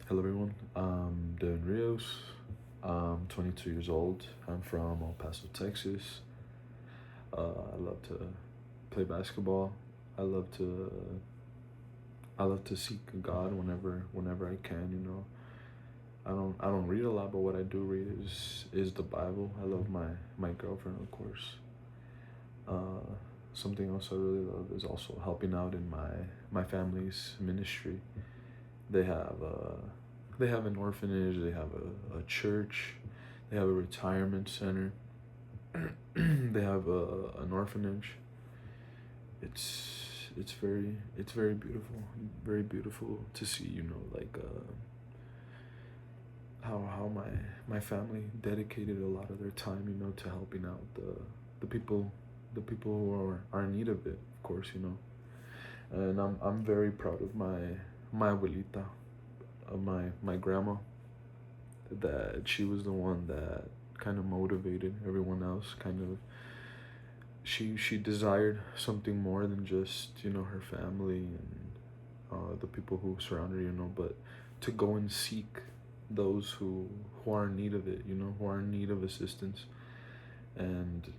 Hello everyone, I'm Devin Rios. I'm 22 years old. I'm from El Paso, Texas. I love to play basketball. I love to I love to seek God whenever I can. I don't read a lot, but what I do read is the Bible. I love my girlfriend, of course. Uh, Something else I really love is also helping out in my family's ministry. They have they have an orphanage. They have a church. They have a retirement center. They have an orphanage. It's very very beautiful to see. Like how my family dedicated a lot of their time. To helping out the people who are in need of it. Of course. And I'm very proud of my abuelita, of my grandma, that she was the one that kind of motivated everyone else. Kind of, she desired something more than just her family and the people who surround her. But to go and seek those who are in need of it. Who are in need of assistance. And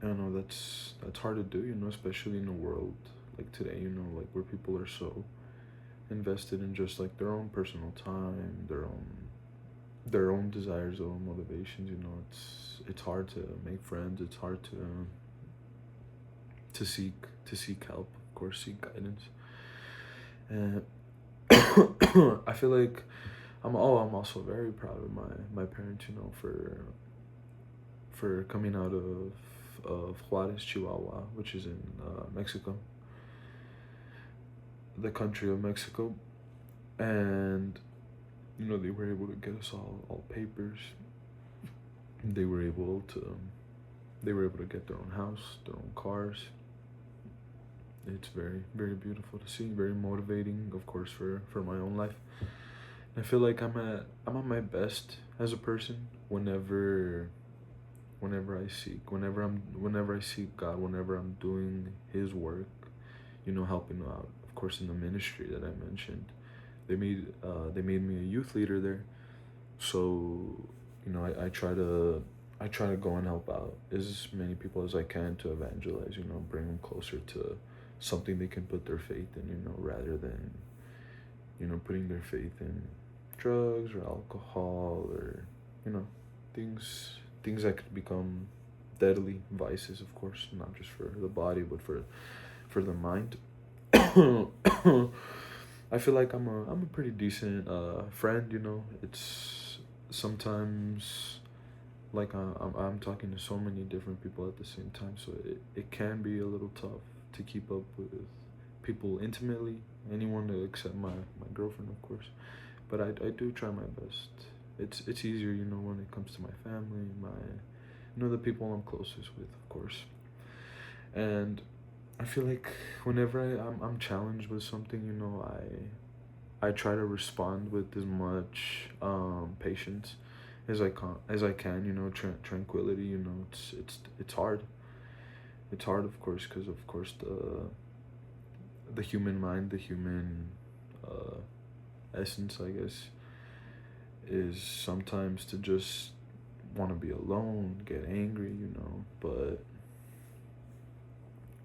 I don't know, that's hard to do. Especially in a world like today. Like where people are so invested in just like their own personal time, their own desires, their own motivations. It's hard to make friends. It's hard to seek to seek help. Of course, seek guidance. And I feel like I'm also very proud of my parents. For coming out of Juarez, Chihuahua, which is in Mexico, the country of Mexico. And they were able to get us all papers. They were able to they were able to get their own house, their own cars. It's very very beautiful to see, very motivating, of course, for my own life. I feel like I'm at my best as a person whenever I seek God, whenever I'm doing His work. Helping out, of course, in the ministry that I mentioned. They made me a youth leader there. So I try to go and help out as many people as I can to evangelize. Bring them closer to something they can put their faith in. Rather than putting their faith in drugs or alcohol, or you know things that could become deadly vices. Of course, not just for the body, but for the mind. I feel like I'm a pretty decent friend. It's sometimes like I'm talking to so many different people at the same time, so it can be a little tough to keep up with people intimately. Anyone to accept my girlfriend, of course, but I do try my best. It's easier, when it comes to my family, the people I'm closest with, of course. And I feel like whenever I'm challenged with something, I try to respond with as much patience as I can. Tranquility. It's hard. It's hard, of course, because of course the human mind, the human uh, essence, I guess, is sometimes to just want to be alone, get angry. But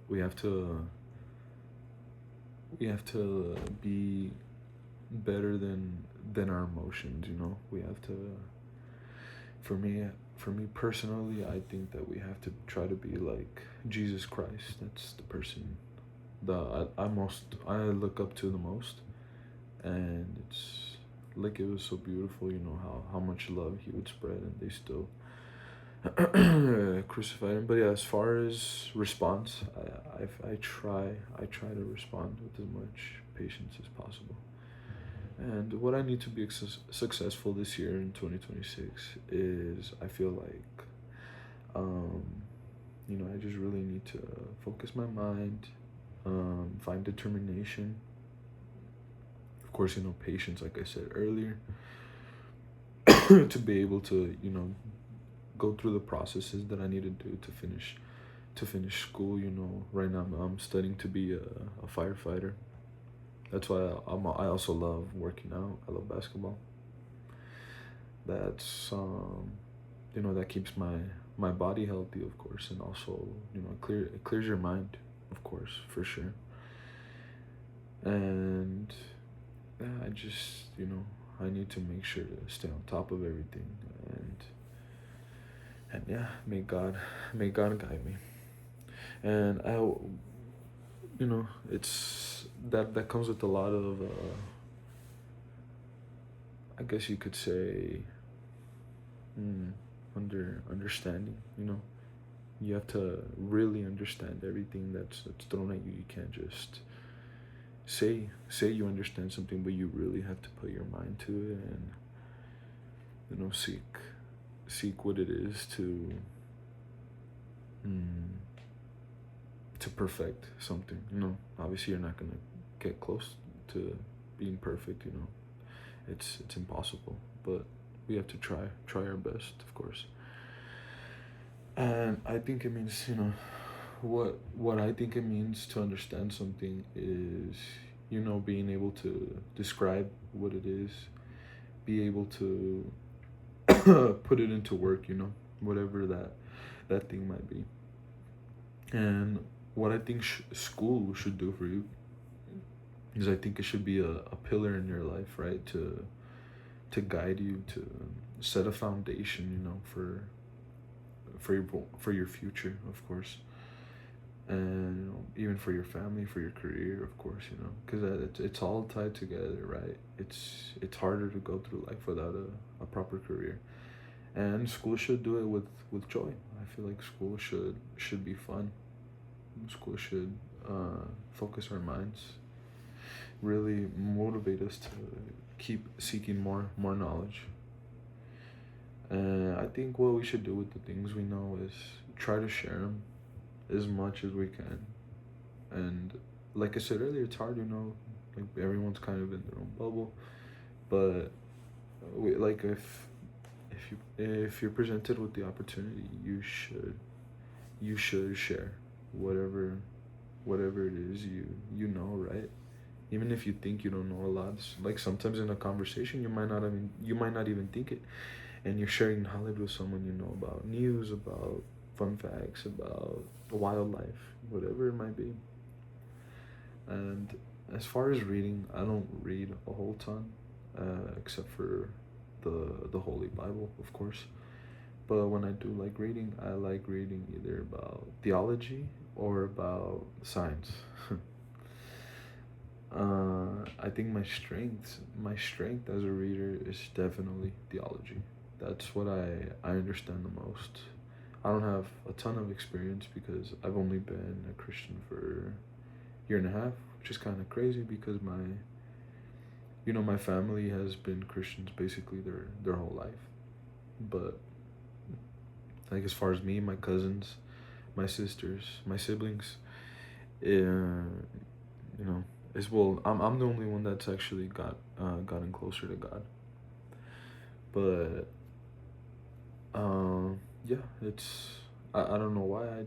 we have to we have to be better than our emotions. We have to. For me, for me personally, I think that we have to try to be like Jesus Christ. That's the person that I look up to the most. And it's like it was so beautiful. How much love he would spread, and they still crucified him. But yeah, as far as response, I try to respond with as much patience as possible. And what I need to be successful this year in 2026 is, I feel like, um, I just really need to focus my mind, find determination. Of course, patience, like I said earlier, to be able to, go through the processes that I need to do to finish school. Right now I'm studying to be a firefighter. That's why I also love working out. I love basketball. That's that keeps my body healthy, of course, and also it clears your mind, of course, for sure. And yeah, I just I need to make sure to stay on top of everything, and yeah, may God guide me. And it's that comes with a lot of I guess you could say, mm, understanding. You have to really understand everything that's thrown at you. You can't just say you understand something, but you really have to put your mind to it, and seek what it is mm, to perfect something. Obviously you're not gonna get close to being perfect. It's impossible, but we have to try our best, of course. And I think it means, what I think it means to understand something is, being able to describe what it is, be able to put it into work, whatever that thing might be. And what I think school should do for you is, I think it should be a pillar in your life, right? To guide you, to set a foundation, for your future, of course, and even for your family, for your career, of course, because it's all tied together, right? It's harder to go through life without a proper career, and school should do it with joy. I feel like school should be fun. School should focus our minds, really motivate us to keep seeking more knowledge. And I think what we should do with the things we know is try to share them as much as we can. And like I said earlier, it's hard, like everyone's kind of in their own bubble. But like if you're presented with the opportunity, you should share whatever it is right? Even if you think you don't know a lot, like sometimes in a conversation you might not even think it, and you're sharing knowledge with someone, about news, about fun facts, about wildlife, whatever it might be. And as far as reading, I don't read a whole ton, except for the Holy Bible, of course. But when I do like reading, I like reading either about theology or about science. I think my strength as a reader is definitely theology. That's what I understand the most. I don't have a ton of experience because I've only been a Christian for a year and a half, which is kind of crazy because my family has been Christians basically their whole life. But like as far as me, my cousins, my sisters, my siblings, you know, as well, I'm the only one that's actually gotten closer to God. But yeah, I don't know why.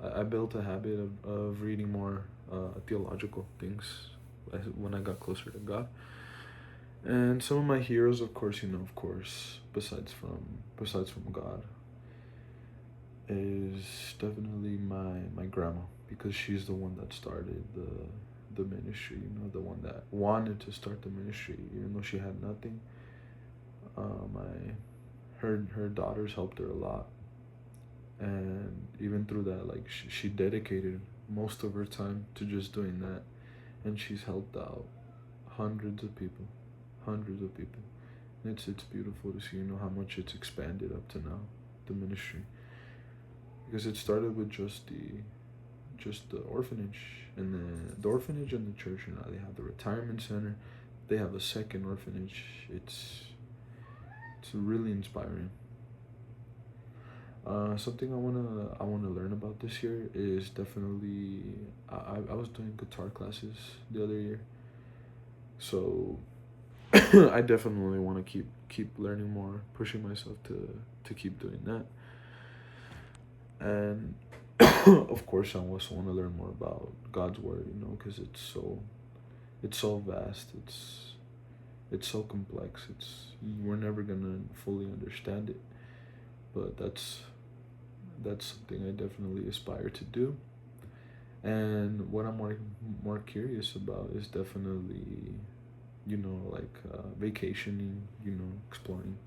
I built a habit of reading more theological things when I got closer to God. And some of my heroes, of course, besides from God, is definitely my grandma, because she's the one that started the ministry. The one that wanted to start the ministry, even though she had nothing. My her daughters helped her a lot, and even through that, like she dedicated most of her time to just doing that, and she's helped out hundreds of people, hundreds of people. And it's beautiful to see, how much it's expanded up to now, the ministry, because it started with just the orphanage, and the orphanage and the church. They have the retirement center, they have a second orphanage. It's really inspiring. Something I wanna learn about this year is definitely, I was doing guitar classes the other year, so I definitely want to keep learning more, pushing myself to keep doing that. And of course I also want to learn more about God's word, because it's it's so vast. It's so complex. It's we're never gonna fully understand it, but that's something I definitely aspire to do. And what I'm more curious about is definitely, like vacationing,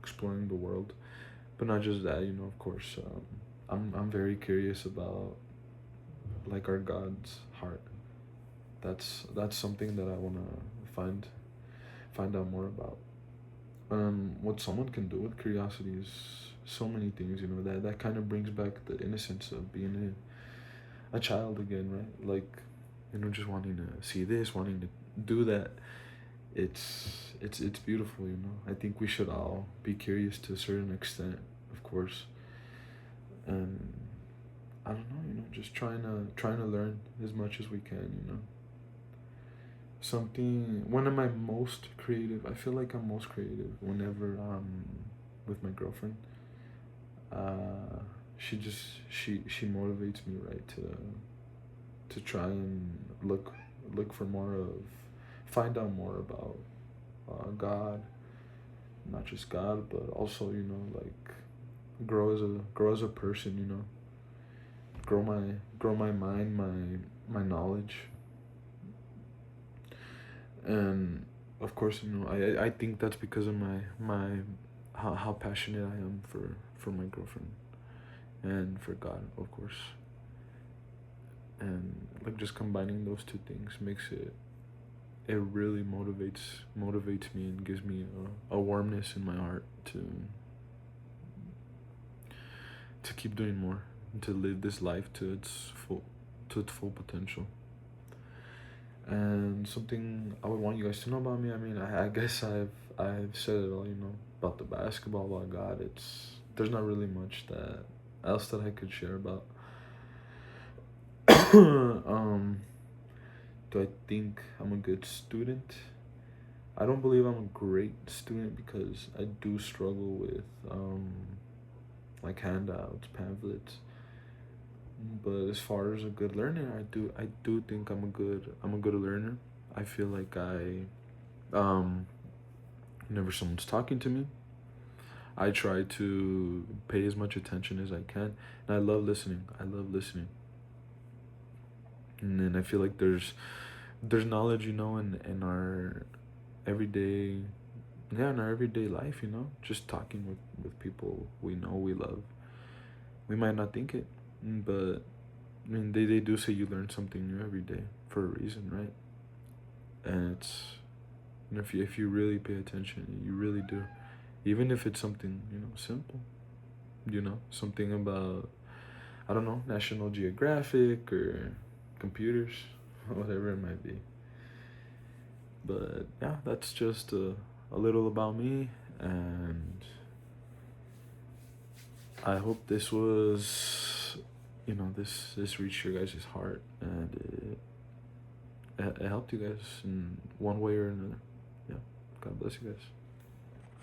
exploring the world. But not just that, of course. I'm very curious about like our God's heart. That's something that I wanna find find out more about. What someone can do with curiosity is so many things. That kind of brings back the innocence of being a child again, right? Like, just wanting to see this, wanting to do that. It's beautiful. I think we should all be curious to a certain extent, of course. And I don't know, just trying to learn as much as we can. Something One of my most creative, I feel like I'm most creative whenever I'm with my girlfriend. Uh, she motivates me, right, to try and look for more of find out more about God, not just God, but also like grow as a person. Grow my mind, my knowledge, and of course, I think that's because of my how passionate I am for my girlfriend and for God, of course. And like just combining those two things makes it really motivates me and gives me a warmness in my heart to keep doing more, to live this life to its full potential. And something I would want you guys to know about me. I mean, I guess I've said it all. About the basketball, about God. There's not really much that else that I could share about. um, do I think I'm a good student? I don't believe I'm a great student because I do struggle with like handouts, pamphlets. But as far as a good learner, I do think I'm a good learner. I feel like whenever someone's talking to me, I try to pay as much attention as I can, and I love listening. I love listening, and then I feel like there's knowledge, in our everyday, yeah, in our everyday life, just talking with people we know we love. We might not think it, but I mean, they do say you learn something new every day for a reason, right? And if you really pay attention, you really do. Even if it's something, simple, something about, I don't know, National Geographic or computers, whatever it might be. But yeah, that's just a little about me, and I hope this was, this reached your guys' heart, and it helped you guys in one way or another. Yeah, God bless you guys.